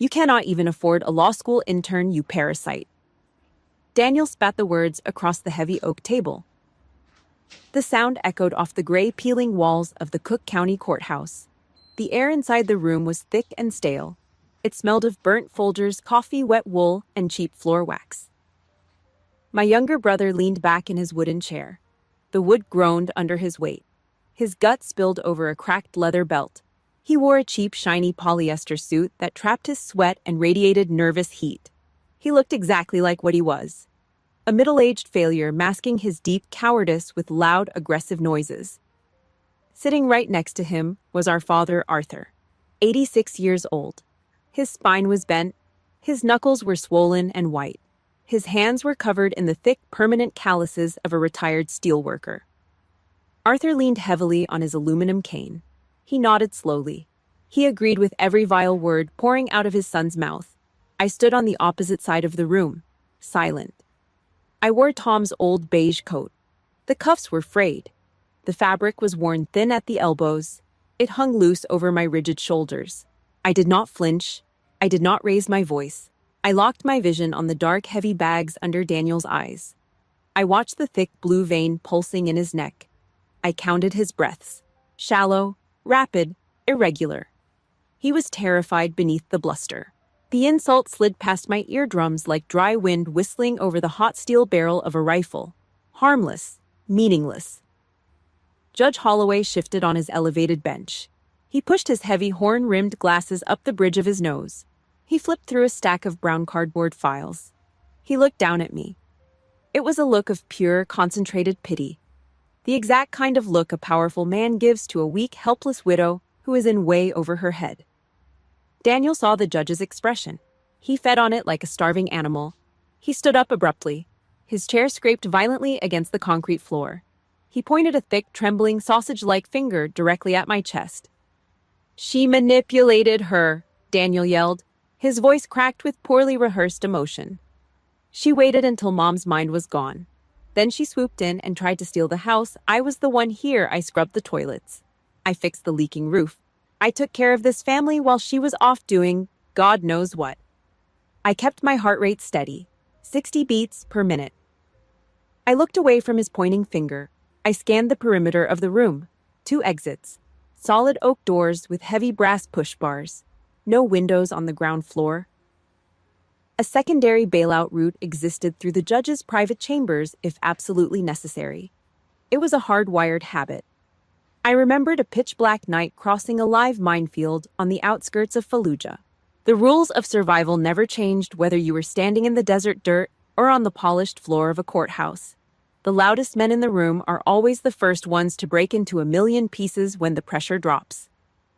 You cannot even afford a law school intern, you parasite. Daniel spat the words across the heavy oak table. The sound echoed off the gray peeling walls of the Cook County Courthouse. The air inside the room was thick and stale. It smelled of burnt Folgers, coffee, wet wool, and cheap floor wax. My younger brother leaned back in his wooden chair. The wood groaned under his weight. His gut spilled over a cracked leather belt. He wore a cheap, shiny polyester suit that trapped his sweat and radiated nervous heat. He looked exactly like what he was. A middle-aged failure masking his deep cowardice with loud, aggressive noises. Sitting right next to him was our father, Arthur, 86 years old. His spine was bent. His knuckles were swollen and white. His hands were covered in the thick, permanent calluses of a retired steelworker. Arthur leaned heavily on his aluminum cane. He nodded slowly. He agreed with every vile word pouring out of his son's mouth. I stood on the opposite side of the room, silent. I wore Tom's old beige coat. The cuffs were frayed. The fabric was worn thin at the elbows. It hung loose over my rigid shoulders. I did not flinch. I did not raise my voice. I locked my vision on the dark, heavy bags under Daniel's eyes. I watched the thick blue vein pulsing in his neck. I counted his breaths. Shallow, rapid, irregular. He was terrified beneath the bluster. The insult slid past my eardrums like dry wind whistling over the hot steel barrel of a rifle. Harmless, meaningless. Judge Holloway shifted on his elevated bench. He pushed his heavy horn-rimmed glasses up the bridge of his nose. He flipped through a stack of brown cardboard files. He looked down at me. It was a look of pure, concentrated pity. The exact kind of look a powerful man gives to a weak, helpless widow who is in way over her head. Daniel saw the judge's expression. He fed on it like a starving animal. He stood up abruptly. His chair scraped violently against the concrete floor. He pointed a thick, trembling, sausage-like finger directly at my chest. "She manipulated her," Daniel yelled. His voice cracked with poorly rehearsed emotion. "She waited until Mom's mind was gone. Then she swooped in and tried to steal the house. I was the one here. I scrubbed the toilets. I fixed the leaking roof. I took care of this family while she was off doing God knows what. I kept my heart rate steady, 60 beats per minute." I looked away from his pointing finger. I scanned the perimeter of the room. 2 exits. Solid oak doors with heavy brass push bars. No windows on the ground floor. A secondary bailout route existed through the judge's private chambers if absolutely necessary. It was a hardwired habit. I remembered a pitch-black night crossing a live minefield on the outskirts of Fallujah. The rules of survival never changed whether you were standing in the desert dirt or on the polished floor of a courthouse. The loudest men in the room are always the first ones to break into a million pieces when the pressure drops.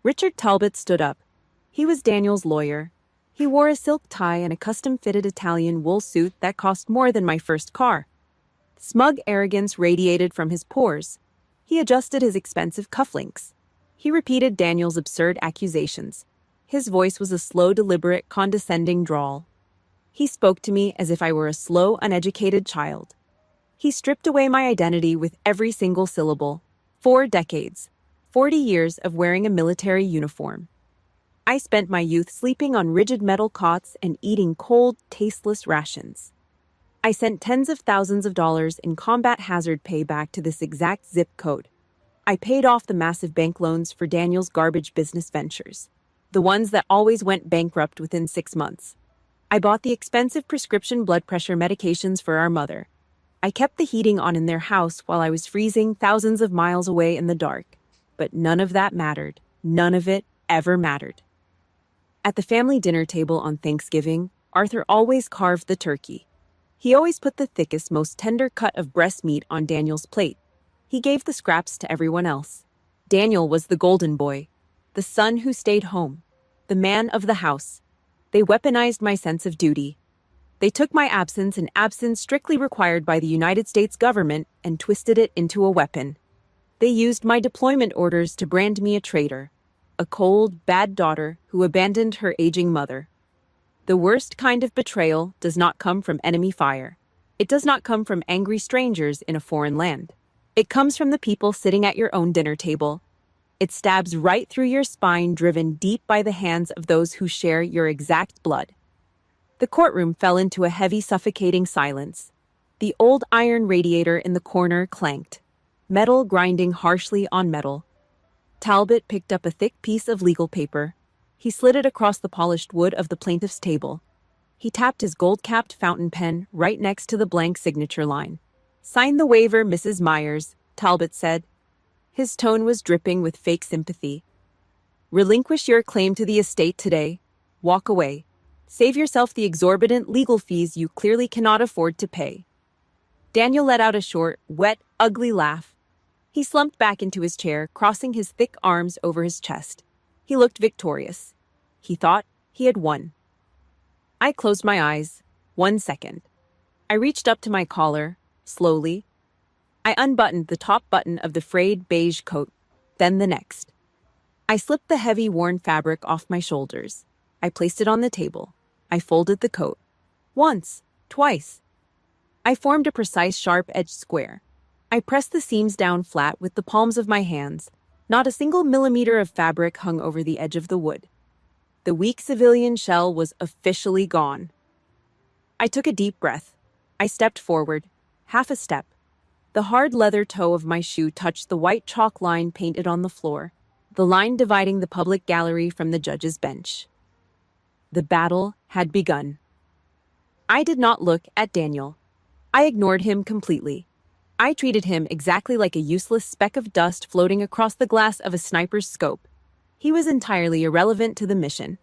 Richard Talbot stood up. He was Daniel's lawyer. He wore a silk tie and a custom-fitted Italian wool suit that cost more than my first car. Smug arrogance radiated from his pores. He adjusted his expensive cufflinks. He repeated Daniel's absurd accusations. His voice was a slow, deliberate, condescending drawl. He spoke to me as if I were a slow, uneducated child. He stripped away my identity with every single syllable. 4 decades. 40 years of wearing a military uniform. I spent my youth sleeping on rigid metal cots and eating cold, tasteless rations. I sent tens of thousands of dollars in combat hazard pay back to this exact zip code. I paid off the massive bank loans for Daniel's garbage business ventures, the ones that always went bankrupt within 6 months. I bought the expensive prescription blood pressure medications for our mother. I kept the heating on in their house while I was freezing thousands of miles away in the dark. But none of that mattered. None of it ever mattered. At the family dinner table on Thanksgiving, Arthur always carved the turkey. He always put the thickest, most tender cut of breast meat on Daniel's plate. He gave the scraps to everyone else. Daniel was the golden boy, the son who stayed home, the man of the house. They weaponized my sense of duty. They took my absence, an absence strictly required by the United States government, and twisted it into a weapon. They used my deployment orders to brand me a traitor, a cold, bad daughter who abandoned her aging mother. The worst kind of betrayal does not come from enemy fire. It does not come from angry strangers in a foreign land. It comes from the people sitting at your own dinner table. It stabs right through your spine, driven deep by the hands of those who share your exact blood. The courtroom fell into a heavy, suffocating silence. The old iron radiator in the corner clanked, metal grinding harshly on metal. Talbot picked up a thick piece of legal paper. He slid it across the polished wood of the plaintiff's table. He tapped his gold-capped fountain pen right next to the blank signature line. "Sign the waiver, Mrs. Myers," Talbot said. His tone was dripping with fake sympathy. "Relinquish your claim to the estate today. Walk away. Save yourself the exorbitant legal fees you clearly cannot afford to pay." Daniel let out a short, wet, ugly laugh. He slumped back into his chair, crossing his thick arms over his chest. He looked victorious. He thought he had won. I closed my eyes. 1 second. I reached up to my collar, slowly. I unbuttoned the top button of the frayed beige coat, then the next. I slipped the heavy, worn fabric off my shoulders. I placed it on the table. I folded the coat. Once, twice. I formed a precise, sharp-edged square. I pressed the seams down flat with the palms of my hands. Not a single millimeter of fabric hung over the edge of the wood. The weak civilian shell was officially gone. I took a deep breath. I stepped forward, half a step. The hard leather toe of my shoe touched the white chalk line painted on the floor, the line dividing the public gallery from the judge's bench. The battle had begun. I did not look at Daniel. I ignored him completely. I treated him exactly like a useless speck of dust floating across the glass of a sniper's scope. He was entirely irrelevant to the mission.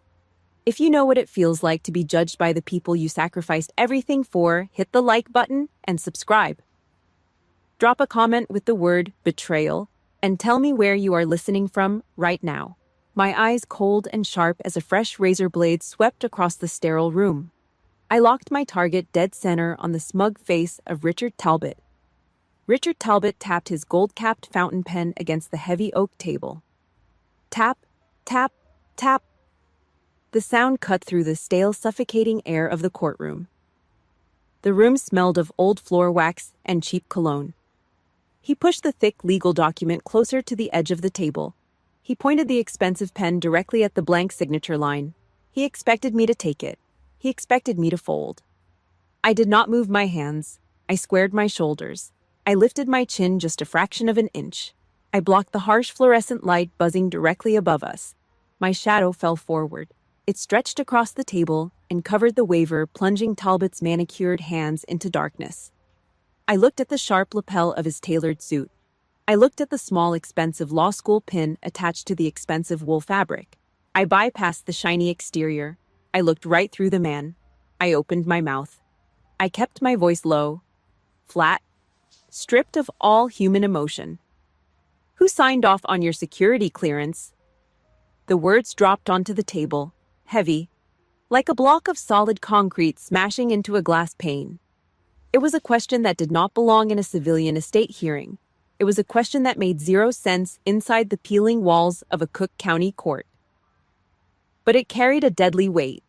If you know what it feels like to be judged by the people you sacrificed everything for, hit the like button and subscribe. Drop a comment with the word betrayal and tell me where you are listening from right now. My eyes cold and sharp as a fresh razor blade swept across the sterile room. I locked my target dead center on the smug face of Richard Talbot. Richard Talbot tapped his gold-capped fountain pen against the heavy oak table. Tap, tap, tap. The sound cut through the stale, suffocating air of the courtroom. The room smelled of old floor wax and cheap cologne. He pushed the thick legal document closer to the edge of the table. He pointed the expensive pen directly at the blank signature line. He expected me to take it. He expected me to fold. I did not move my hands. I squared my shoulders. I lifted my chin just a fraction of an inch. I blocked the harsh fluorescent light buzzing directly above us. My shadow fell forward. It stretched across the table and covered the waiver, plunging Talbot's manicured hands into darkness. I looked at the sharp lapel of his tailored suit. I looked at the small, expensive law school pin attached to the expensive wool fabric. I bypassed the shiny exterior. I looked right through the man. I opened my mouth. I kept my voice low, flat, stripped of all human emotion. "Who signed off on your security clearance?" The words dropped onto the table, heavy, like a block of solid concrete smashing into a glass pane. It was a question that did not belong in a civilian estate hearing. It was a question that made zero sense inside the peeling walls of a Cook County court. But it carried a deadly weight.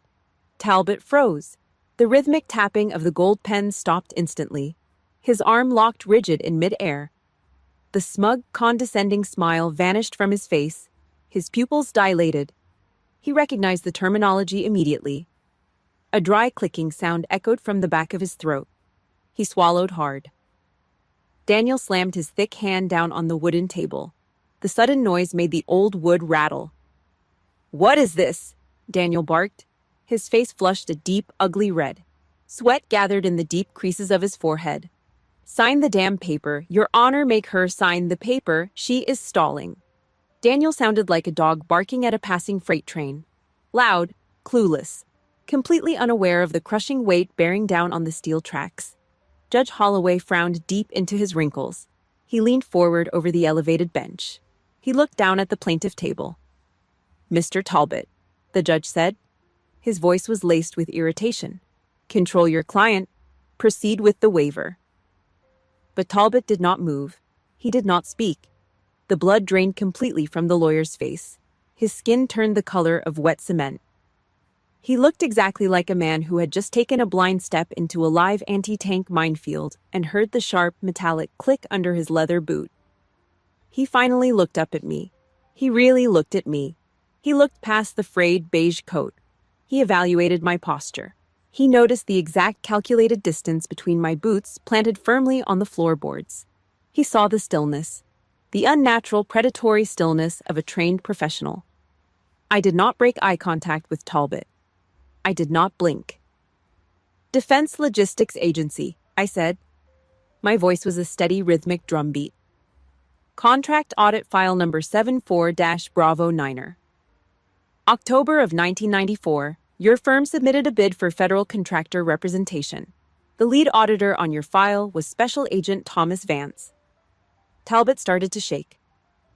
Talbot froze. The rhythmic tapping of the gold pen stopped instantly. His arm locked rigid in mid-air. The smug, condescending smile vanished from his face. His pupils dilated. He recognized the terminology immediately. A dry clicking sound echoed from the back of his throat. He swallowed hard. Daniel slammed his thick hand down on the wooden table. The sudden noise made the old wood rattle. "What is this?" Daniel barked. His face flushed a deep, ugly red. Sweat gathered in the deep creases of his forehead. "Sign the damn paper. Your Honor, make her sign the paper. She is stalling." Daniel sounded like a dog barking at a passing freight train. Loud, clueless, completely unaware of the crushing weight bearing down on the steel tracks. Judge Holloway frowned deep into his wrinkles. He leaned forward over the elevated bench. He looked down at the plaintiff table. "Mr. Talbot," the judge said. His voice was laced with irritation. "Control your client. Proceed with the waiver." But Talbot did not move. He did not speak. The blood drained completely from the lawyer's face. His skin turned the color of wet cement. He looked exactly like a man who had just taken a blind step into a live anti-tank minefield and heard the sharp, metallic click under his leather boot. He finally looked up at me. He really looked at me. He looked past the frayed beige coat. He evaluated my posture. He noticed the exact calculated distance between my boots planted firmly on the floorboards. He saw the stillness, the unnatural, predatory stillness of a trained professional. I did not break eye contact with Talbot. I did not blink. "Defense Logistics Agency," I said. My voice was a steady, rhythmic drumbeat. "Contract Audit File Number 74-Bravo-9er. October of 1994, your firm submitted a bid for federal contractor representation. The lead auditor on your file was Special Agent Thomas Vance." Talbot started to shake.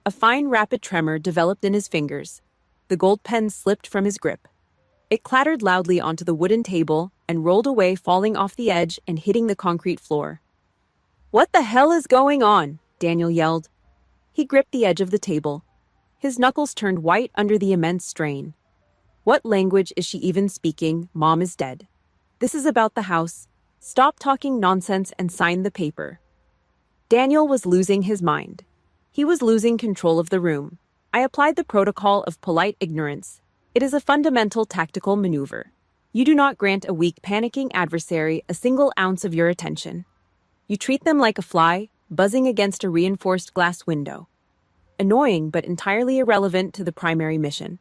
A fine, rapid tremor developed in his fingers. The gold pen slipped from his grip. It clattered loudly onto the wooden table and rolled away, falling off the edge and hitting the concrete floor. "What the hell is going on?" Daniel yelled. He gripped the edge of the table. His knuckles turned white under the immense strain. "What language is she even speaking? Mom is dead. This is about the house. Stop talking nonsense and sign the paper." Daniel was losing his mind. He was losing control of the room. I applied the protocol of polite ignorance. It is a fundamental tactical maneuver. You do not grant a weak, panicking adversary a single ounce of your attention. You treat them like a fly, buzzing against a reinforced glass window. Annoying, but entirely irrelevant to the primary mission.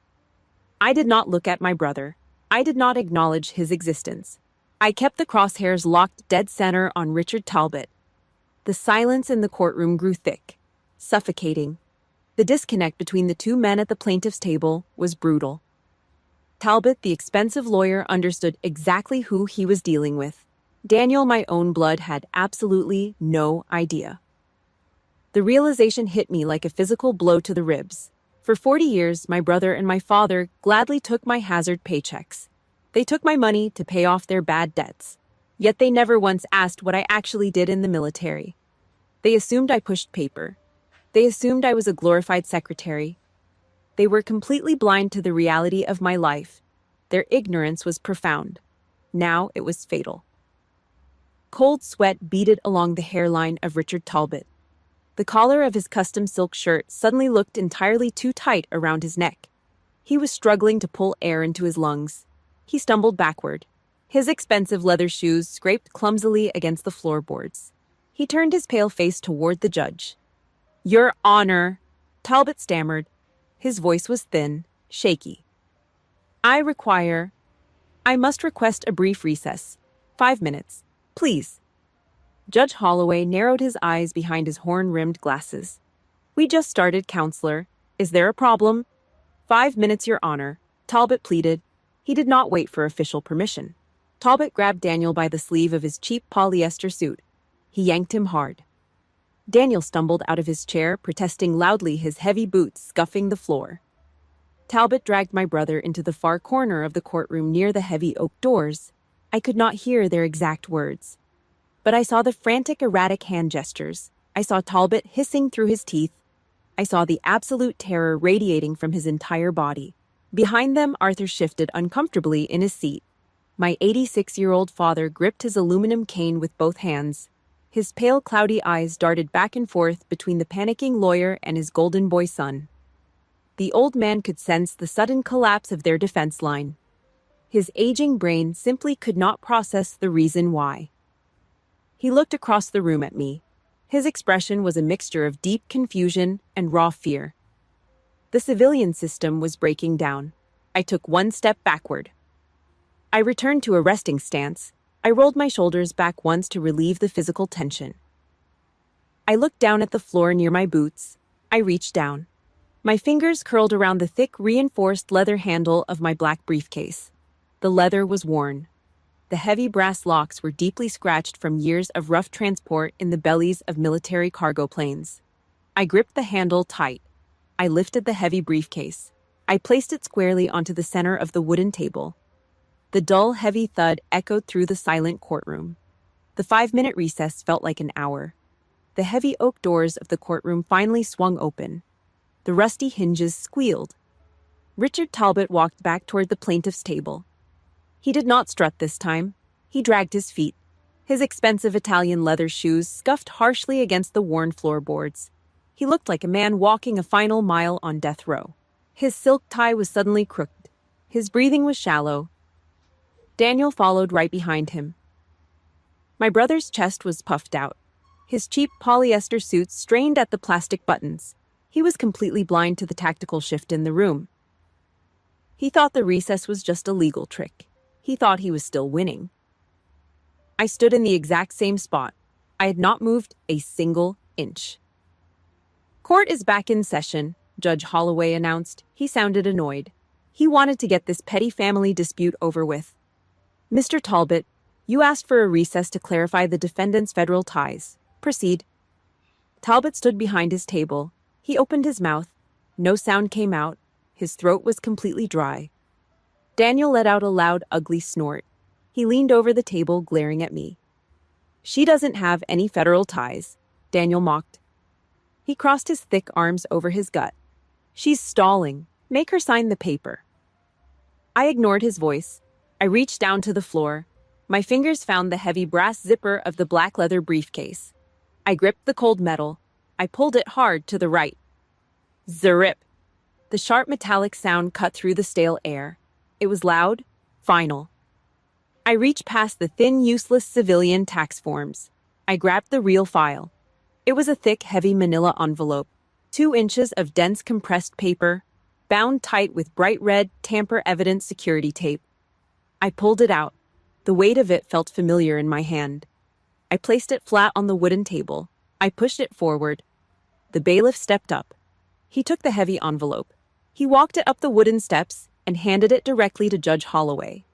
I did not look at my brother. I did not acknowledge his existence. I kept the crosshairs locked dead center on Richard Talbot. The silence in the courtroom grew thick, suffocating. The disconnect between the two men at the plaintiff's table was brutal. Talbot, the expensive lawyer, understood exactly who he was dealing with. Daniel, my own blood, had absolutely no idea. The realization hit me like a physical blow to the ribs. For 40 years, my brother and my father gladly took my hazard paychecks. They took my money to pay off their bad debts. Yet they never once asked what I actually did in the military. They assumed I pushed paper. They assumed I was a glorified secretary. They were completely blind to the reality of my life. Their ignorance was profound. Now it was fatal. Cold sweat beaded along the hairline of Richard Talbot. The collar of his custom silk shirt suddenly looked entirely too tight around his neck. He was struggling to pull air into his lungs. He stumbled backward. His expensive leather shoes scraped clumsily against the floorboards. He turned his pale face toward the judge. "Your Honor," Talbot stammered. His voice was thin, shaky. I must request a brief recess. 5 minutes, please." Judge Holloway narrowed his eyes behind his horn-rimmed glasses. "We just started, counselor. Is there a problem?" 5 minutes, Your Honor," Talbot pleaded. He did not wait for official permission. Talbot grabbed Daniel by the sleeve of his cheap polyester suit. He yanked him hard. Daniel stumbled out of his chair, protesting loudly, his heavy boots scuffing the floor. Talbot dragged my brother into the far corner of the courtroom near the heavy oak doors. I could not hear their exact words. But I saw the frantic, erratic hand gestures. I saw Talbot hissing through his teeth. I saw the absolute terror radiating from his entire body. Behind them, Arthur shifted uncomfortably in his seat. My 86-year-old father gripped his aluminum cane with both hands. His pale, cloudy eyes darted back and forth between the panicking lawyer and his golden boy son. The old man could sense the sudden collapse of their defense line. His aging brain simply could not process the reason why. He looked across the room at me. His expression was a mixture of deep confusion and raw fear. The civilian system was breaking down. I took one step backward. I returned to a resting stance. I rolled my shoulders back once to relieve the physical tension. I looked down at the floor near my boots. I reached down. My fingers curled around the thick, reinforced leather handle of my black briefcase. The leather was worn. The heavy brass locks were deeply scratched from years of rough transport in the bellies of military cargo planes. I gripped the handle tight. I lifted the heavy briefcase. I placed it squarely onto the center of the wooden table. The dull, heavy thud echoed through the silent courtroom. The 5-minute recess felt like an hour. The heavy oak doors of the courtroom finally swung open. The rusty hinges squealed. Richard Talbot walked back toward the plaintiff's table. He did not strut this time. He dragged his feet. His expensive Italian leather shoes scuffed harshly against the worn floorboards. He looked like a man walking a final mile on death row. His silk tie was suddenly crooked. His breathing was shallow. Daniel followed right behind him. My brother's chest was puffed out. His cheap polyester suit strained at the plastic buttons. He was completely blind to the tactical shift in the room. He thought the recess was just a legal trick. He thought he was still winning. I stood in the exact same spot. I had not moved a single inch. Court is back in session, Judge Holloway announced. He sounded annoyed. He wanted to get this petty family dispute over with. Mr. Talbot, you asked for a recess to clarify the defendant's federal ties. Proceed. Talbot stood behind his table. He opened his mouth. No sound came out. His throat was completely dry. Daniel let out a loud, ugly snort. He leaned over the table, glaring at me. She doesn't have any federal ties, Daniel mocked. He crossed his thick arms over his gut. She's stalling. Make her sign the paper. I ignored his voice. I reached down to the floor. My fingers found the heavy brass zipper of the black leather briefcase. I gripped the cold metal. I pulled it hard to the right. Zerrip. The sharp metallic sound cut through the stale air. It was loud, final. I reached past the thin, useless civilian tax forms. I grabbed the real file. It was a thick, heavy manila envelope, 2 inches of dense compressed paper, bound tight with bright red, tamper-evident security tape. I pulled it out. The weight of it felt familiar in my hand. I placed it flat on the wooden table. I pushed it forward. The bailiff stepped up. He took the heavy envelope. He walked it up the wooden steps and handed it directly to Judge Holloway.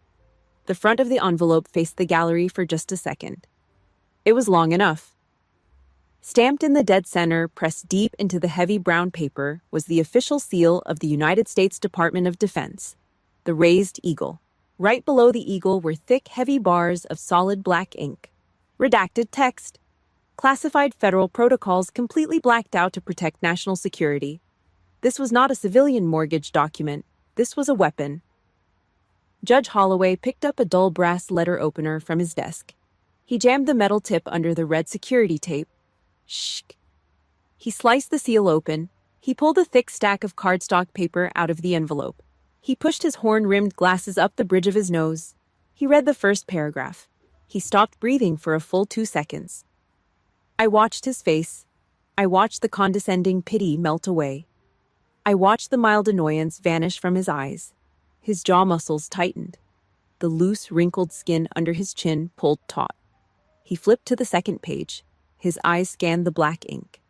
The front of the envelope faced the gallery for just a second. It was long enough. Stamped in the dead center, pressed deep into the heavy brown paper, was the official seal of the United States Department of Defense, the raised eagle. Right below the eagle were thick, heavy bars of solid black ink. Redacted text. Classified federal protocols completely blacked out to protect national security. This was not a civilian mortgage document. This was a weapon. Judge Holloway picked up a dull brass letter opener from his desk. He jammed the metal tip under the red security tape. Shh. He sliced the seal open. He pulled a thick stack of cardstock paper out of the envelope. He pushed his horn-rimmed glasses up the bridge of his nose. He read the first paragraph. He stopped breathing for a full 2 seconds. I watched his face. I watched the condescending pity melt away. I watched the mild annoyance vanish from his eyes. His jaw muscles tightened. The loose, wrinkled skin under his chin pulled taut. He flipped to the second page. His eyes scanned the black ink.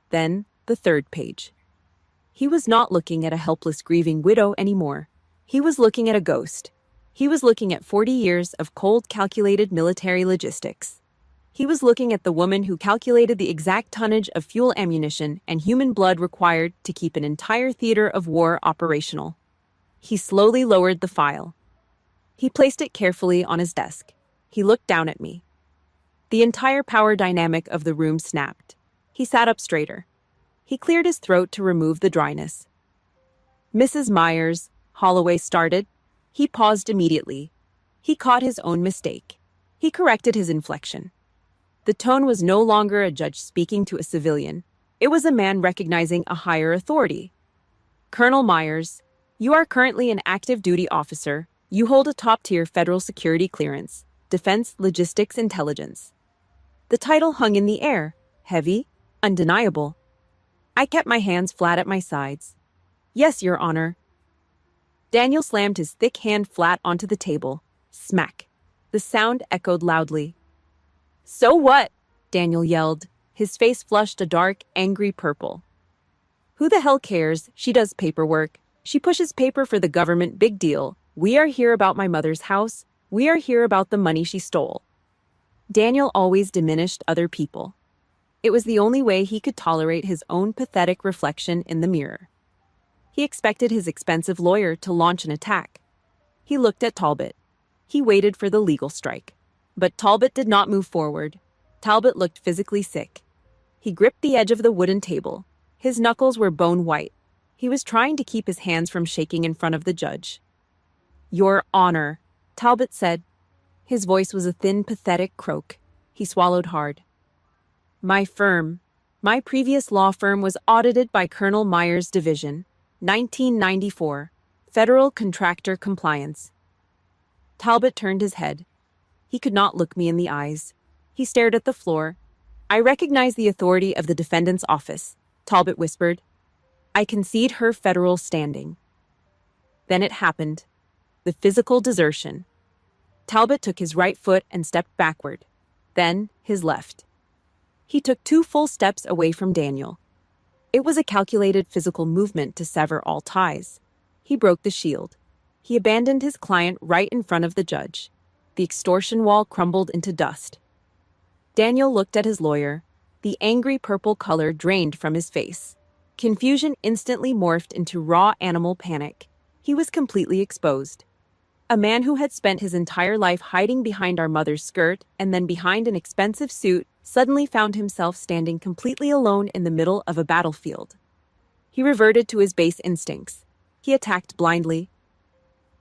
Then the third page. He was not looking at a helpless, grieving widow anymore. He was looking at a ghost. He was looking at 40 years of cold, calculated military logistics. He was looking at the woman who calculated the exact tonnage of fuel, ammunition, and human blood required to keep an entire theater of war operational. He slowly lowered the file. He placed it carefully on his desk. He looked down at me. The entire power dynamic of the room snapped. He sat up straighter. He cleared his throat to remove the dryness. Mrs. Myers, Holloway started. He paused immediately. He caught his own mistake. He corrected his inflection. The tone was no longer a judge speaking to a civilian. It was a man recognizing a higher authority. Colonel Myers, you are currently an active duty officer. You hold a top-tier federal security clearance, Defense Logistics Intelligence. The title hung in the air, heavy, undeniable. I kept my hands flat at my sides. Yes, Your Honor. Daniel slammed his thick hand flat onto the table. Smack. The sound echoed loudly. So what? Daniel yelled. His face flushed a dark, angry purple. Who the hell cares? She does paperwork. She pushes paper for the government. Big deal. We are here about my mother's house. We are here about the money she stole. Daniel always diminished other people. It was the only way he could tolerate his own pathetic reflection in the mirror. He expected his expensive lawyer to launch an attack. He looked at Talbot. He waited for the legal strike. But Talbot did not move forward. Talbot looked physically sick. He gripped the edge of the wooden table. His knuckles were bone white. He was trying to keep his hands from shaking in front of the judge. Your Honor, Talbot said. His voice was a thin, pathetic croak. He swallowed hard. My firm. My previous law firm was audited by Colonel Myers Division, 1994, Federal Contractor Compliance. Talbot turned his head. He could not look me in the eyes. He stared at the floor. I recognize the authority of the defendant's office, Talbot whispered. I concede her federal standing. Then it happened. The physical desertion. Talbot took his right foot and stepped backward, then his left. He took 2 full steps away from Daniel. It was a calculated physical movement to sever all ties. He broke the shield. He abandoned his client right in front of the judge. The extortion wall crumbled into dust. Daniel looked at his lawyer. The angry purple color drained from his face. Confusion instantly morphed into raw animal panic. He was completely exposed. A man who had spent his entire life hiding behind our mother's skirt and then behind an expensive suit suddenly found himself standing completely alone in the middle of a battlefield. He reverted to his base instincts. He attacked blindly.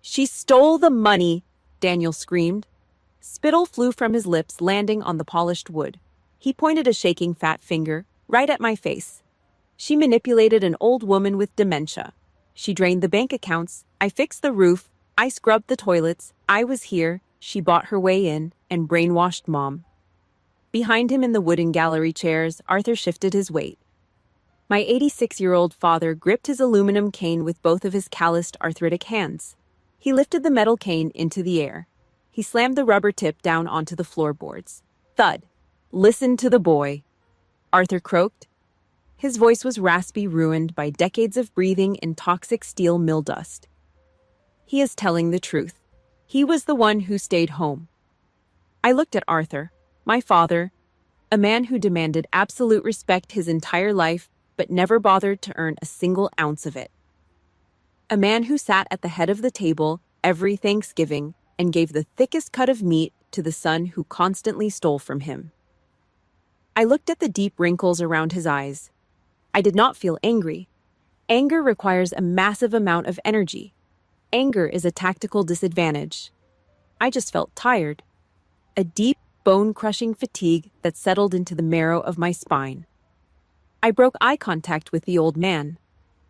"She stole the money!" Daniel screamed. Spittle flew from his lips, landing on the polished wood. He pointed a shaking fat finger right at my face. "She manipulated an old woman with dementia. She drained the bank accounts. I fixed the roof. I scrubbed the toilets. I was here. She bought her way in and brainwashed Mom." Behind him in the wooden gallery chairs, Arthur shifted his weight. My 86-year-old father gripped his aluminum cane with both of his calloused arthritic hands. He lifted the metal cane into the air. He slammed the rubber tip down onto the floorboards. Thud. "Listen to the boy," Arthur croaked. His voice was raspy, ruined by decades of breathing in toxic steel mill dust. "He is telling the truth. He was the one who stayed home." I looked at Arthur, my father, a man who demanded absolute respect his entire life but never bothered to earn a single ounce of it. A man who sat at the head of the table every Thanksgiving and gave the thickest cut of meat to the son who constantly stole from him. I looked at the deep wrinkles around his eyes. I did not feel angry. Anger requires a massive amount of energy. Anger is a tactical disadvantage. I just felt tired. A deep, bone-crushing fatigue that settled into the marrow of my spine. I broke eye contact with the old man.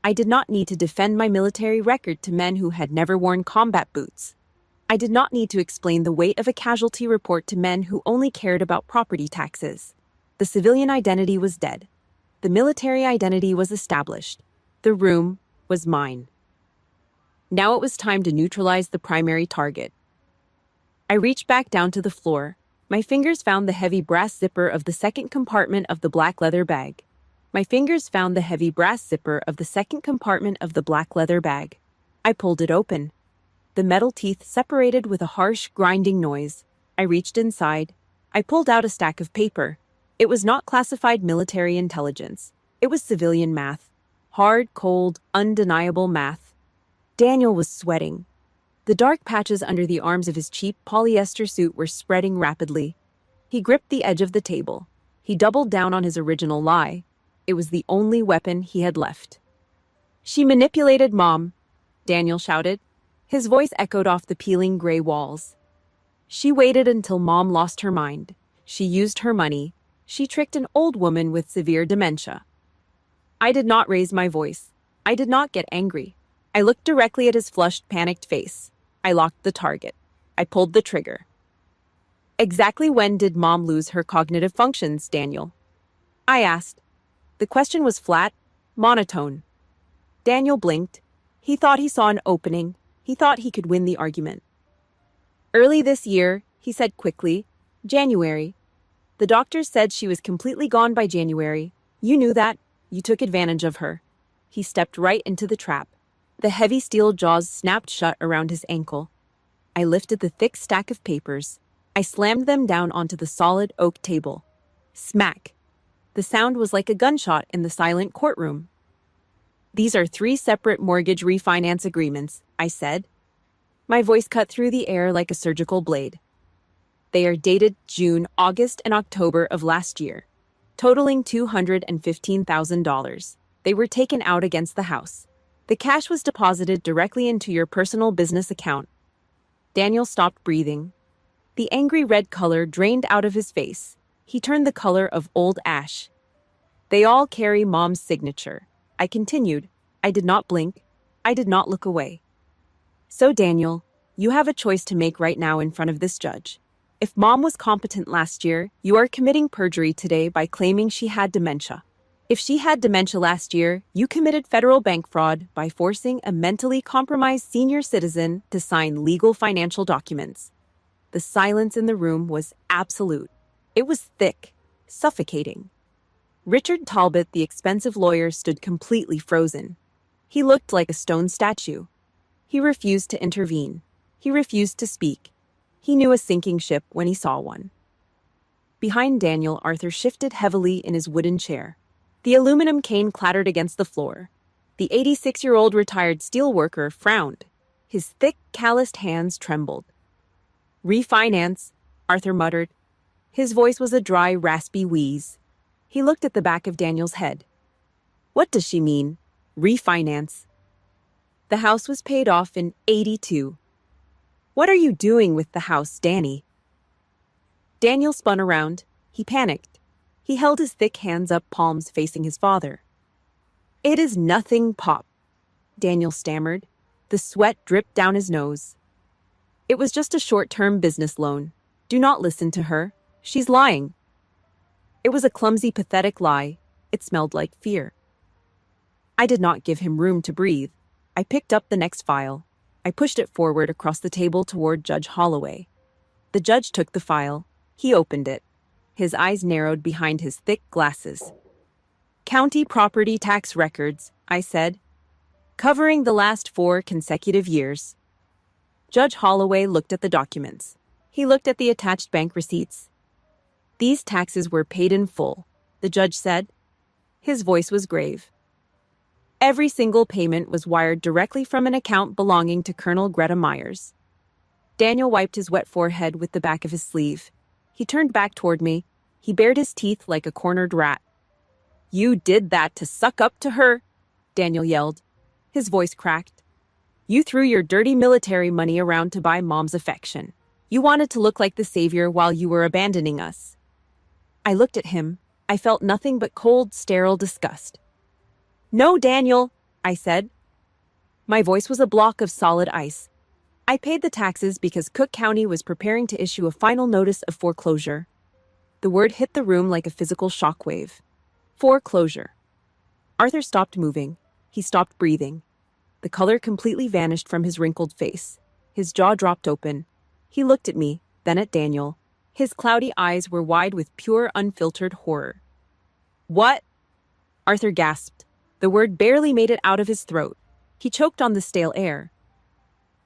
I did not need to defend my military record to men who had never worn combat boots. I did not need to explain the weight of a casualty report to men who only cared about property taxes. The civilian identity was dead. The military identity was established. The room was mine. Now it was time to neutralize the primary target. I reached back down to the floor. My fingers found the heavy brass zipper of the second compartment of the black leather bag. I pulled it open. The metal teeth separated with a harsh, grinding noise. I reached inside. I pulled out a stack of paper. It was not classified military intelligence. It was civilian math. Hard, cold, undeniable math. Daniel was sweating. The dark patches under the arms of his cheap polyester suit were spreading rapidly. He gripped the edge of the table. He doubled down on his original lie. It was the only weapon he had left. "She manipulated Mom," Daniel shouted. His voice echoed off the peeling gray walls. "She waited until Mom lost her mind. She used her money. She tricked an old woman with severe dementia." I did not raise my voice. I did not get angry. I looked directly at his flushed, panicked face. I locked the target. I pulled the trigger. "Exactly when did Mom lose her cognitive functions, Daniel?" I asked. The question was flat, monotone. Daniel blinked. He thought he saw an opening. He thought he could win the argument. "Early this year," he said quickly. "January. The doctors said she was completely gone by January. You knew that. You took advantage of her." He stepped right into the trap. The heavy steel jaws snapped shut around his ankle. I lifted the thick stack of papers. I slammed them down onto the solid oak table. Smack. The sound was like a gunshot in the silent courtroom. "These are 3 separate mortgage refinance agreements," I said. My voice cut through the air like a surgical blade. "They are dated June, August, and October of last year, totaling $215,000. They were taken out against the house. The cash was deposited directly into your personal business account." Daniel stopped breathing. The angry red color drained out of his face. He turned the color of old ash. They all carry Mom's signature. I continued. I did not blink. I did not look away. So, Daniel, you have a choice to make right now in front of this judge. If Mom was competent last year, you are committing perjury today by claiming she had dementia. If she had dementia last year, you committed federal bank fraud by forcing a mentally compromised senior citizen to sign legal financial documents. The silence in the room was absolute. It was thick, suffocating. Richard Talbot, the expensive lawyer, stood completely frozen. He looked like a stone statue. He refused to intervene. He refused to speak. He knew a sinking ship when he saw one. Behind Daniel, Arthur shifted heavily in his wooden chair. The aluminum cane clattered against the floor. The 86-year-old retired steelworker frowned. His thick, calloused hands trembled. "Refinance," Arthur muttered. His voice was a dry, raspy wheeze. He looked at the back of Daniel's head. "What does she mean? Refinance?" "The house was paid off in '82. "What are you doing with the house, Danny?" Daniel spun around. He panicked. He held his thick hands up, palms facing his father. "It is nothing, Pop," Daniel stammered. The sweat dripped down his nose. "It was just a short-term business loan. Do not listen to her. She's lying." It was a clumsy, pathetic lie. It smelled like fear. I did not give him room to breathe. I picked up the next file. I pushed it forward across the table toward Judge Holloway. The judge took the file. He opened it. His eyes narrowed behind his thick glasses. "County property tax records," I said, "covering the last 4 consecutive years." Judge Holloway looked at the documents. He looked at the attached bank receipts. "These taxes were paid in full," the judge said. His voice was grave. "Every single payment was wired directly from an account belonging to Colonel Greta Myers." Daniel wiped his wet forehead with the back of his sleeve. He turned back toward me. He bared his teeth like a cornered rat. "You did that to suck up to her?" Daniel yelled. His voice cracked. "You threw your dirty military money around to buy Mom's affection. You wanted to look like the savior while you were abandoning us." I looked at him. I felt nothing but cold, sterile disgust. "No, Daniel," I said. My voice was a block of solid ice. "I paid the taxes because Cook County was preparing to issue a final notice of foreclosure." The word hit the room like a physical shockwave. Foreclosure. Arthur stopped moving. He stopped breathing. The color completely vanished from his wrinkled face. His jaw dropped open. He looked at me, then at Daniel. His cloudy eyes were wide with pure, unfiltered horror. "What?" Arthur gasped. The word barely made it out of his throat. He choked on the stale air.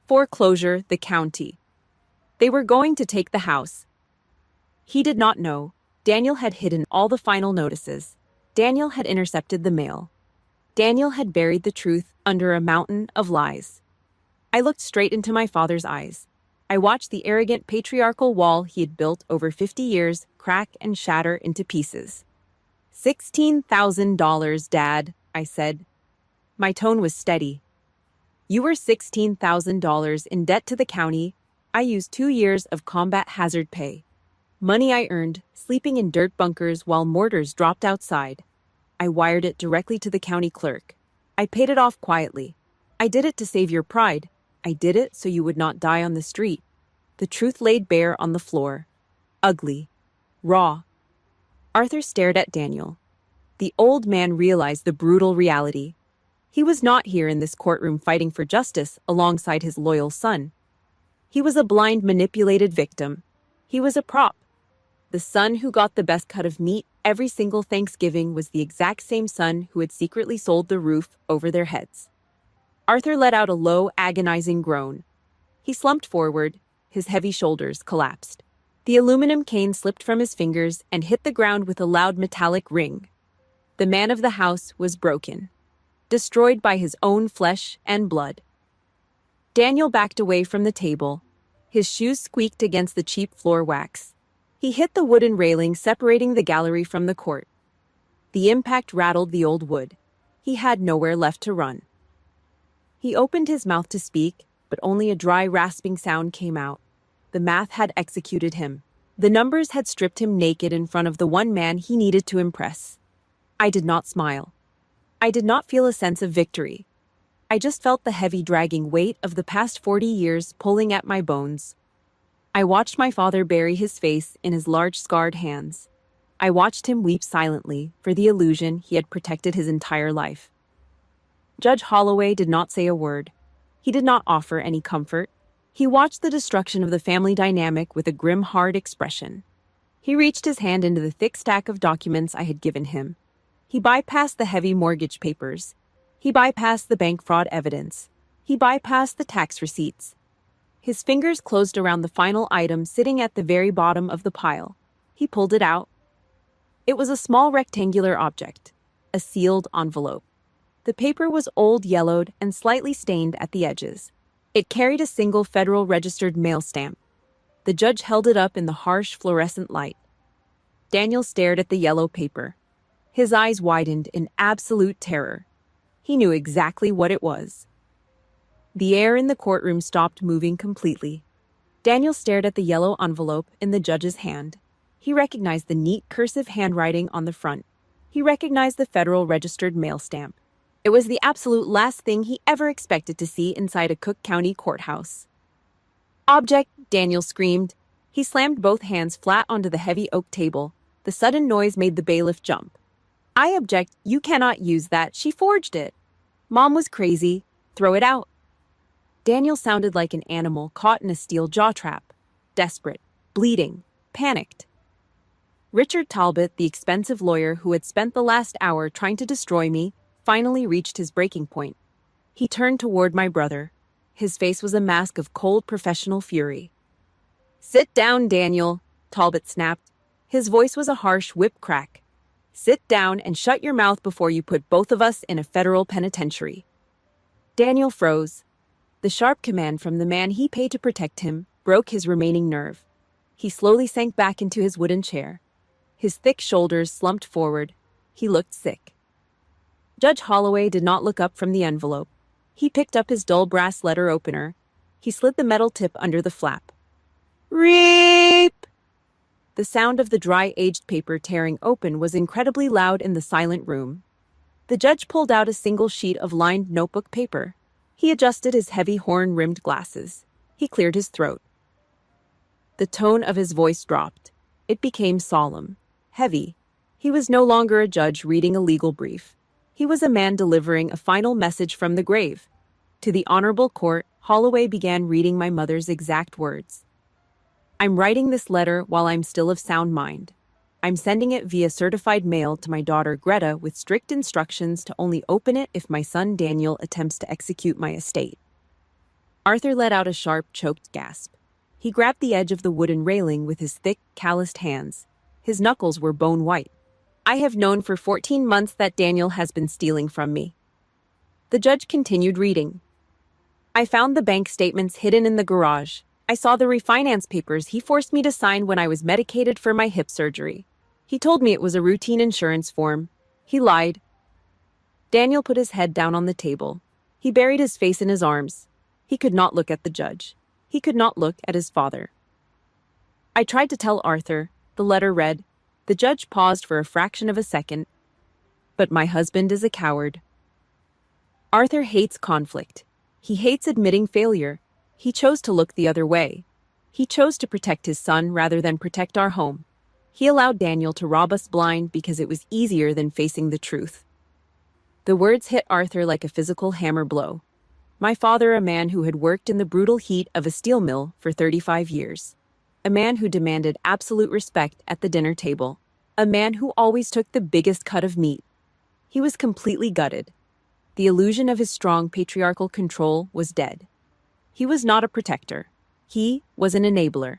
"Foreclosure, the county. They were going to take the house." He did not know. Daniel had hidden all the final notices. Daniel had intercepted the mail. Daniel had buried the truth under a mountain of lies. I looked straight into my father's eyes. I watched the arrogant patriarchal wall he had built over 50 years crack and shatter into pieces. $16,000, Dad, I said. My tone was steady. "You were $16,000 in debt to the county. I used 2 years of combat hazard pay. Money I earned, sleeping in dirt bunkers while mortars dropped outside. I wired it directly to the county clerk. I paid it off quietly. I did it to save your pride. I did it so you would not die on the street." The truth laid bare on the floor. Ugly. Raw. Arthur stared at Daniel. The old man realized the brutal reality. He was not here in this courtroom fighting for justice alongside his loyal son. He was a blind, manipulated victim. He was a prop. The son who got the best cut of meat every single Thanksgiving was the exact same son who had secretly sold the roof over their heads. Arthur let out a low, agonizing groan. He slumped forward. His heavy shoulders collapsed. The aluminum cane slipped from his fingers and hit the ground with a loud metallic ring. The man of the house was broken, destroyed by his own flesh and blood. Daniel backed away from the table. His shoes squeaked against the cheap floor wax. He hit the wooden railing separating the gallery from the court. The impact rattled the old wood. He had nowhere left to run. He opened his mouth to speak, but only a dry, rasping sound came out. The math had executed him. The numbers had stripped him naked in front of the one man he needed to impress. I did not smile. I did not feel a sense of victory. I just felt the heavy dragging weight of the past 40 years pulling at my bones. I watched my father bury his face in his large scarred hands. I watched him weep silently for the illusion he had protected his entire life. Judge Holloway did not say a word. He did not offer any comfort. He watched the destruction of the family dynamic with a grim, hard expression. He reached his hand into the thick stack of documents I had given him. He bypassed the heavy mortgage papers. He bypassed the bank fraud evidence. He bypassed the tax receipts. His fingers closed around the final item sitting at the very bottom of the pile. He pulled it out. It was a small rectangular object, a sealed envelope. The paper was old, yellowed, and slightly stained at the edges. It carried a single Federal Registered mail stamp. The judge held it up in the harsh fluorescent light. Daniel stared at the yellow paper. His eyes widened in absolute terror. He knew exactly what it was. The air in the courtroom stopped moving completely. Daniel stared at the yellow envelope in the judge's hand. He recognized the neat cursive handwriting on the front. He recognized the Federal Registered mail stamp. It was the absolute last thing he ever expected to see inside a Cook County courthouse. "Object!" Daniel screamed. He slammed both hands flat onto the heavy oak table. The sudden noise made the bailiff jump. "I object. You cannot use that. She forged it. Mom was crazy. Throw it out." Daniel sounded like an animal caught in a steel jaw trap. Desperate, bleeding, panicked. Richard Talbot, the expensive lawyer who had spent the last hour trying to destroy me, finally reached his breaking point. He turned toward my brother. His face was a mask of cold professional fury. "Sit down, Daniel," Talbot snapped. His voice was a harsh whip crack. "Sit down and shut your mouth before you put both of us in a federal penitentiary." Daniel froze. The sharp command from the man he paid to protect him broke his remaining nerve. He slowly sank back into his wooden chair. His thick shoulders slumped forward. He looked sick. Judge Holloway did not look up from the envelope. He picked up his dull brass letter opener. He slid the metal tip under the flap. "Reap!" The sound of the dry, aged paper tearing open was incredibly loud in the silent room. The judge pulled out a single sheet of lined notebook paper. He adjusted his heavy horn-rimmed glasses. He cleared his throat. The tone of his voice dropped. It became solemn, heavy. He was no longer a judge reading a legal brief. He was a man delivering a final message from the grave. To the honorable court, Holloway began reading my mother's exact words. "I'm writing this letter while I'm still of sound mind. I'm sending it via certified mail to my daughter Greta with strict instructions to only open it if my son Daniel attempts to execute my estate." Arthur let out a sharp, choked gasp. He grabbed the edge of the wooden railing with his thick, calloused hands. His knuckles were bone white. "I have known for 14 months that Daniel has been stealing from me." The judge continued reading. "I found the bank statements hidden in the garage. I saw the refinance papers he forced me to sign when I was medicated for my hip surgery. He told me it was a routine insurance form. He lied." Daniel put his head down on the table. He buried his face in his arms. He could not look at the judge. He could not look at his father. "I tried to tell Arthur," the letter read. The judge paused for a fraction of a second. "But my husband is a coward." Arthur hates conflict. He hates admitting failure. He chose to look the other way. He chose to protect his son rather than protect our home. He allowed Daniel to rob us blind because it was easier than facing the truth. The words hit Arthur like a physical hammer blow. My father, a man who had worked in the brutal heat of a steel mill for 35 years. A man who demanded absolute respect at the dinner table. A man who always took the biggest cut of meat. He was completely gutted. The illusion of his strong patriarchal control was dead. He was not a protector. He was an enabler.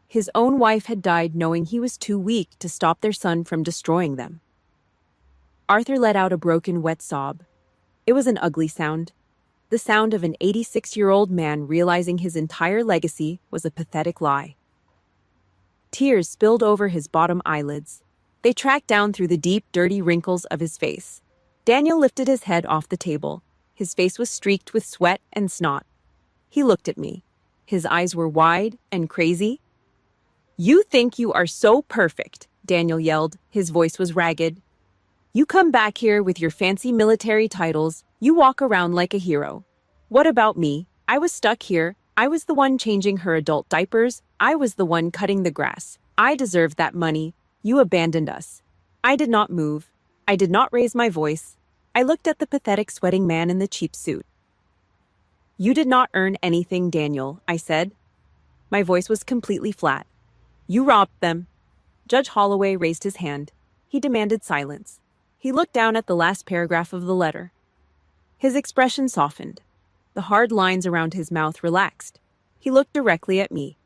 His own wife had died knowing he was too weak to stop their son from destroying them. Arthur let out a broken, wet sob. It was an ugly sound. The sound of an 86-year-old man realizing his entire legacy was a pathetic lie. Tears spilled over his bottom eyelids. They tracked down through the deep, dirty wrinkles of his face. Daniel lifted his head off the table. His face was streaked with sweat and snot. He looked at me. His eyes were wide and crazy. "You think you are so perfect," Daniel yelled. His voice was ragged. You come back here with your fancy military titles, you walk around like a hero. What about me? I was stuck here. I was the one changing her adult diapers. I was the one cutting the grass. I deserved that money. You abandoned us. I did not move. I did not raise my voice. I looked at the pathetic sweating man in the cheap suit. You did not earn anything, Daniel, I said. My voice was completely flat. You robbed them. Judge Holloway raised his hand. He demanded silence. He looked down at the last paragraph of the letter. His expression softened. The hard lines around his mouth relaxed. He looked directly at me.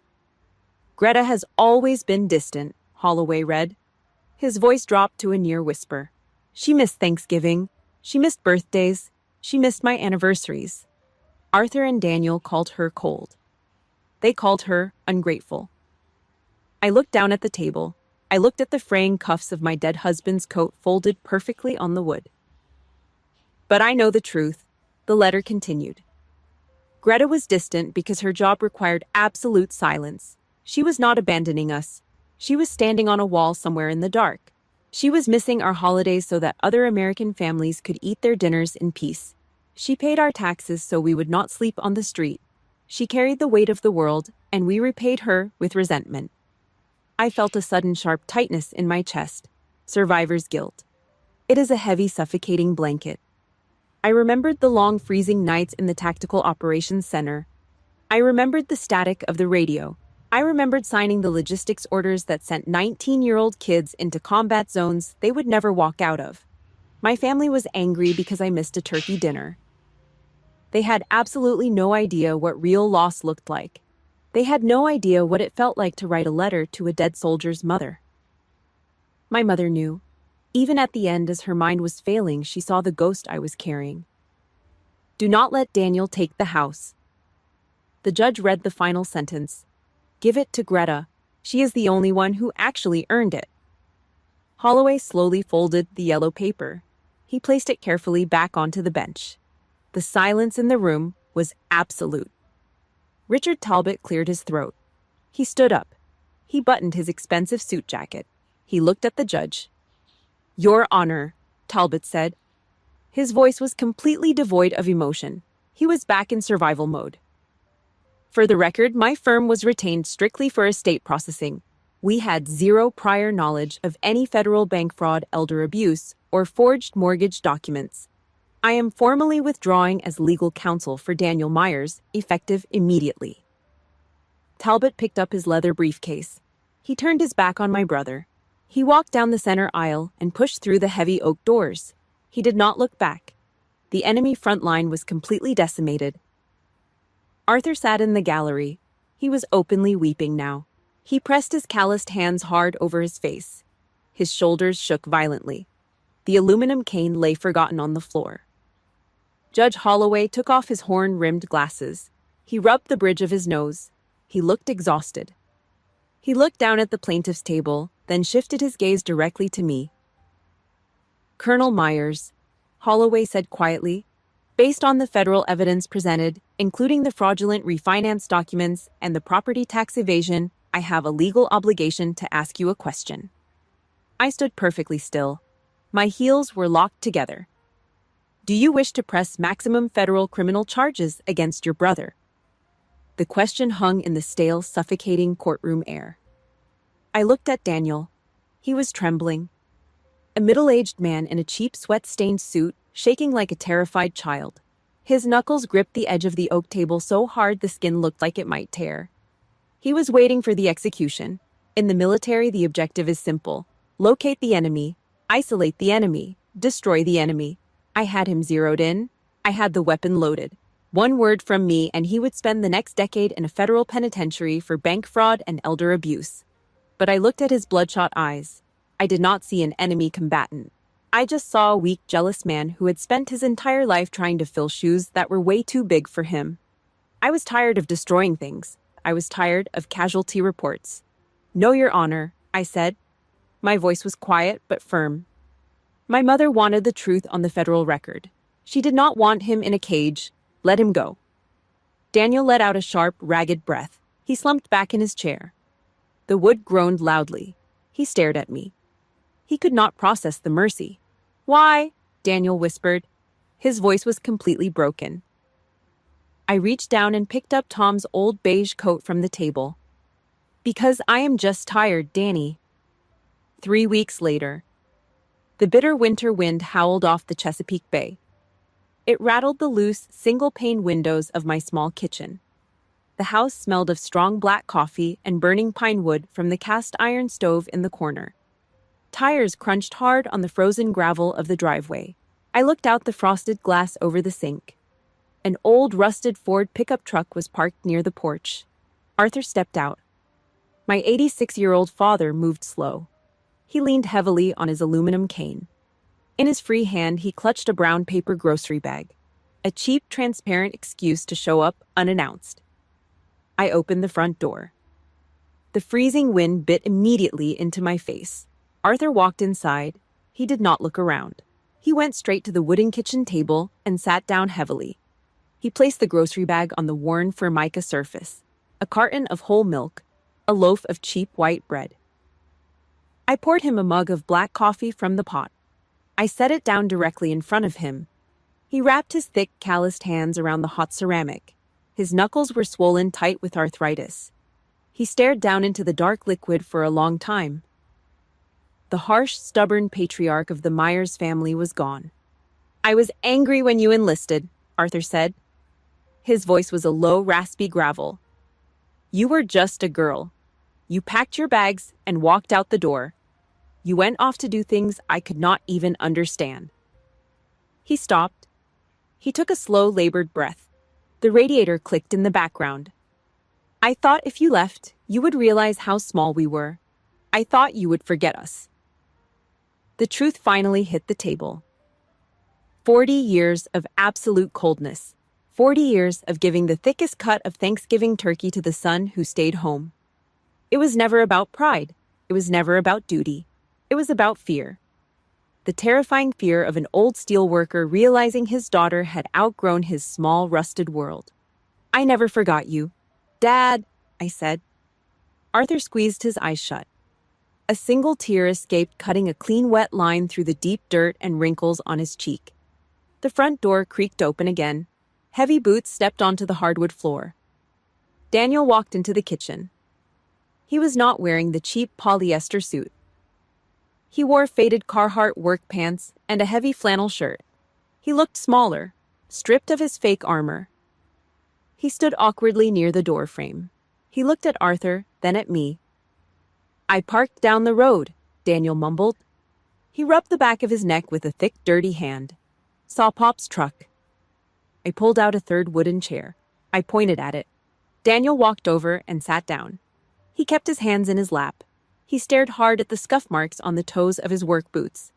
Greta has always been distant, Holloway read. His voice dropped to a near whisper. She missed Thanksgiving. She missed birthdays. She missed my anniversaries. Arthur and Daniel called her cold. They called her ungrateful. I looked down at the table. I looked at the fraying cuffs of my dead husband's coat folded perfectly on the wood. But I know the truth. The letter continued. Greta was distant because her job required absolute silence. She was not abandoning us. She was standing on a wall somewhere in the dark. She was missing our holidays so that other American families could eat their dinners in peace. She paid our taxes so we would not sleep on the street. She carried the weight of the world, and we repaid her with resentment. I felt a sudden sharp tightness in my chest. Survivor's guilt. It is a heavy, suffocating blanket. I remembered the long freezing nights in the Tactical Operations Center. I remembered the static of the radio. I remembered signing the logistics orders that sent 19-year-old kids into combat zones they would never walk out of. My family was angry because I missed a turkey dinner. They had absolutely no idea what real loss looked like. They had no idea what it felt like to write a letter to a dead soldier's mother. My mother knew. Even at the end, as her mind was failing, she saw the ghost I was carrying. Do not let Daniel take the house. The judge read the final sentence. Give it to Greta. She is the only one who actually earned it. Holloway slowly folded the yellow paper. He placed it carefully back onto the bench. The silence in the room was absolute. Richard Talbot cleared his throat. He stood up. He buttoned his expensive suit jacket. He looked at the judge. Your Honor, Talbot said. His voice was completely devoid of emotion. He was back in survival mode. For the record, my firm was retained strictly for estate processing. We had zero prior knowledge of any federal bank fraud, elder abuse, or forged mortgage documents. I am formally withdrawing as legal counsel for Daniel Myers, effective immediately. Talbot picked up his leather briefcase. He turned his back on my brother. He walked down the center aisle and pushed through the heavy oak doors. He did not look back. The enemy front line was completely decimated. Arthur sat in the gallery. He was openly weeping now. He pressed his calloused hands hard over his face. His shoulders shook violently. The aluminum cane lay forgotten on the floor. Judge Holloway took off his horn-rimmed glasses. He rubbed the bridge of his nose. He looked exhausted. He looked down at the plaintiff's table, then shifted his gaze directly to me. Colonel Myers, Holloway said quietly, based on the federal evidence presented, including the fraudulent refinance documents and the property tax evasion, I have a legal obligation to ask you a question. I stood perfectly still. My heels were locked together. Do you wish to press maximum federal criminal charges against your brother? The question hung in the stale, suffocating courtroom air. I looked at Daniel. He was trembling. A middle-aged man in a cheap sweat-stained suit, shaking like a terrified child. His knuckles gripped the edge of the oak table so hard the skin looked like it might tear. He was waiting for the execution. In the military, the objective is simple. Locate the enemy, isolate the enemy, destroy the enemy. I had him zeroed in. I had the weapon loaded. One word from me and he would spend the next decade in a federal penitentiary for bank fraud and elder abuse. But I looked at his bloodshot eyes. I did not see an enemy combatant. I just saw a weak, jealous man who had spent his entire life trying to fill shoes that were way too big for him. I was tired of destroying things. I was tired of casualty reports. No, Your Honor, I said. My voice was quiet but firm. My mother wanted the truth on the federal record. She did not want him in a cage. Let him go. Daniel let out a sharp, ragged breath. He slumped back in his chair. The wood groaned loudly. He stared at me. He could not process the mercy. Why? Daniel whispered. His voice was completely broken. I reached down and picked up Tom's old beige coat from the table. Because I am just tired, Danny. 3 weeks later. The bitter winter wind howled off the Chesapeake Bay. It rattled the loose, single-pane windows of my small kitchen. The house smelled of strong black coffee and burning pine wood from the cast-iron stove in the corner. Tires crunched hard on the frozen gravel of the driveway. I looked out the frosted glass over the sink. An old, rusted Ford pickup truck was parked near the porch. Arthur stepped out. My 86-year-old father moved slow. He leaned heavily on his aluminum cane. In his free hand, he clutched a brown paper grocery bag, a cheap, transparent excuse to show up unannounced. I opened the front door. The freezing wind bit immediately into my face. Arthur walked inside. He did not look around. He went straight to the wooden kitchen table and sat down heavily. He placed the grocery bag on the worn formica surface, a carton of whole milk, a loaf of cheap white bread. I poured him a mug of black coffee from the pot. I set it down directly in front of him. He wrapped his thick, calloused hands around the hot ceramic. His knuckles were swollen tight with arthritis. He stared down into the dark liquid for a long time. The harsh, stubborn patriarch of the Myers family was gone. "I was angry when you enlisted," Arthur said. His voice was a low, raspy gravel. "You were just a girl. You packed your bags and walked out the door. You went off to do things I could not even understand." He stopped. He took a slow, labored breath. The radiator clicked in the background. "I thought if you left, you would realize how small we were. I thought you would forget us." The truth finally hit the table. 40 years of absolute coldness. 40 years of giving the thickest cut of Thanksgiving turkey to the son who stayed home. It was never about pride. It was never about duty. It was about fear. The terrifying fear of an old steelworker realizing his daughter had outgrown his small, rusted world. "I never forgot you, Dad," I said. Arthur squeezed his eyes shut. A single tear escaped, cutting a clean, wet line through the deep dirt and wrinkles on his cheek. The front door creaked open again. Heavy boots stepped onto the hardwood floor. Daniel walked into the kitchen. He was not wearing the cheap polyester suit. He wore faded Carhartt work pants and a heavy flannel shirt. He looked smaller, stripped of his fake armor. He stood awkwardly near the doorframe. He looked at Arthur, then at me. "I parked down the road," Daniel mumbled. He rubbed the back of his neck with a thick, dirty hand. "Saw Pop's truck." I pulled out a third wooden chair. I pointed at it. Daniel walked over and sat down. He kept his hands in his lap. He stared hard at the scuff marks on the toes of his work boots.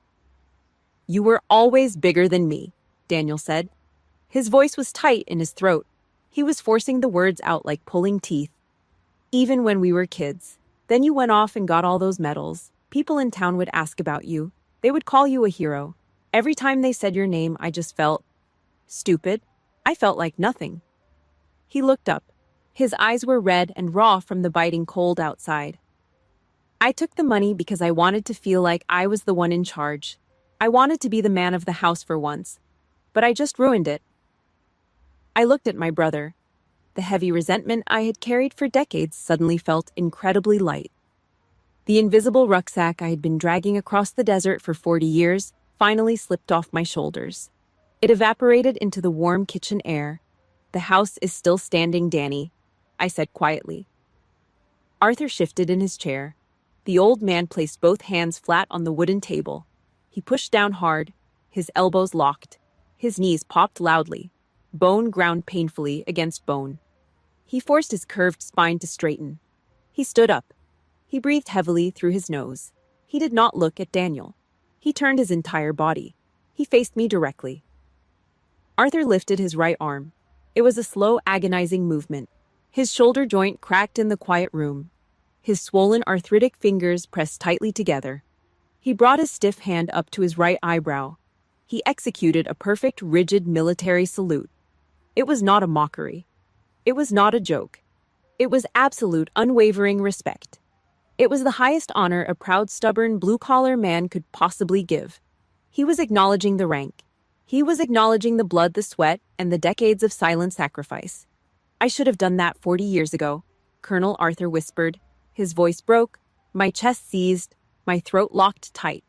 "You were always bigger than me," Daniel said. His voice was tight in his throat. He was forcing the words out like pulling teeth. "Even when we were kids. Then you went off and got all those medals. People in town would ask about you. They would call you a hero. Every time they said your name, I just felt stupid. I felt like nothing." He looked up. His eyes were red and raw from the biting cold outside. "I took the money because I wanted to feel like I was the one in charge. I wanted to be the man of the house for once. But I just ruined it." I looked at my brother. The heavy resentment I had carried for decades suddenly felt incredibly light. The invisible rucksack I had been dragging across the desert for 40 years finally slipped off my shoulders. It evaporated into the warm kitchen air. "The house is still standing, Danny," I said quietly. Arthur shifted in his chair. The old man placed both hands flat on the wooden table. He pushed down hard, his elbows locked. His knees popped loudly. Bone ground painfully against bone. He forced his curved spine to straighten. He stood up. He breathed heavily through his nose. He did not look at Daniel. He turned his entire body. He faced me directly. Arthur lifted his right arm. It was a slow, agonizing movement. His shoulder joint cracked in the quiet room. His swollen, arthritic fingers pressed tightly together. He brought his stiff hand up to his right eyebrow. He executed a perfect, rigid military salute. It was not a mockery. It was not a joke. It was absolute, unwavering respect. It was the highest honor a proud, stubborn, blue-collar man could possibly give. He was acknowledging the rank. He was acknowledging the blood, the sweat, and the decades of silent sacrifice. I should have done that 40 years ago, Colonel Arthur whispered. His voice broke, my chest seized, my throat locked tight.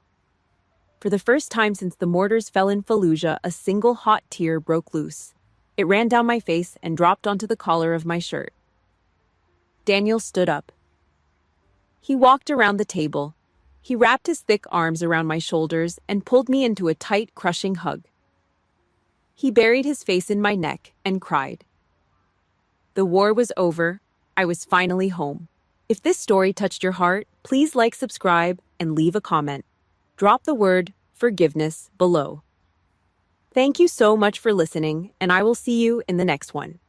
For the first time since the mortars fell in Fallujah, a single hot tear broke loose. It ran down my face and dropped onto the collar of my shirt. Daniel stood up. He walked around the table. He wrapped his thick arms around my shoulders and pulled me into a tight, crushing hug. He buried his face in my neck and cried. The war was over. I was finally home. If this story touched your heart, please like, subscribe, and leave a comment. Drop the word forgiveness below. Thank you so much for listening, and I will see you in the next one.